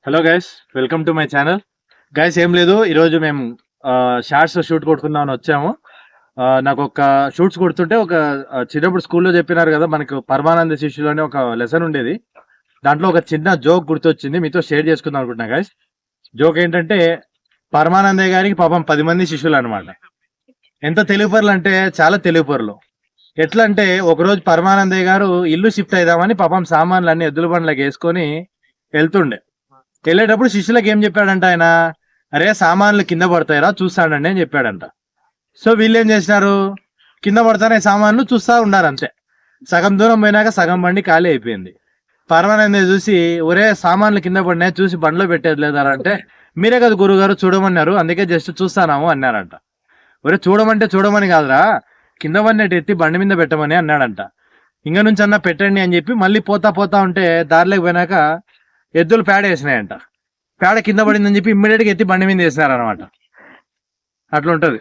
Hello guys, welcome to my channel. Guys ఏం లేదు, ఈరోజు మేము షార్ట్స్ షూట్ కొట్టుకుందామని వచ్చాము. నాకు ఒక షూట్స్ కొడుతుంటే ఒక చిన్నప్పుడు స్కూల్లో చెప్పినారు కదా, మనకు పరమానంద శిష్యులు అనే ఒక లెసన్ ఉండేది. దాంట్లో ఒక చిన్న జోక్ గుర్తొచ్చింది, మీతో షేర్ చేసుకుందాం అనుకుంటున్నా గైస్. జోక్ ఏంటంటే, పరమానందయ్య గారికి పాపం 10 మంది శిష్యులు అనమాట. ఎంత తెలుగుపరులు అంటే చాలా తెలుగుపరులు. ఎట్లా అంటే, ఒకరోజు పరమానందయ్య గారు ఇల్లు షిఫ్ట్ అయిదామని పాపం సామాన్లు అన్ని ఎద్దుల బండ్లకు వేసుకొని వెళ్తుండే. వెళ్ళేటప్పుడు శిష్యులకు ఏం చెప్పాడంట ఆయన, అరే సామాన్లు కింద పడతాయిరా చూస్తాడండి అని చెప్పాడంట. సో వీళ్ళు ఏం చేసినారు, కింద పడతానే సామాన్లు చూస్తా ఉన్నారు అంతే. సగం దూరం పోయినాక సగం బండి ఖాళీ అయిపోయింది. పరమానంద చూసి, ఒరే సామాన్లు కింద పడినాయి చూసి బండిలో పెట్టేది లేదారా అంటే, మీరే కదా గురుగారు చూడమన్నారు, అందుకే జస్ట్ చూస్తానాము అన్నారంట. ఒరే చూడమంటే చూడమని కాదురా, కింద పడినట్టు ఎత్తి బండి మీద పెట్టమని అన్నాడంట. ఇంక నుంచి అన్న పెట్టండి అని చెప్పి మళ్ళీ పోతా పోతా ఉంటే దారిలోకి పోయినాక ఎద్దులు పేడ వేసినాయంట. పేడ కింద పడిందని చెప్పి ఇమ్మీడియట్ గా ఎత్తి బండి మీద వేసినారనమాట. అట్లా ఉంటది.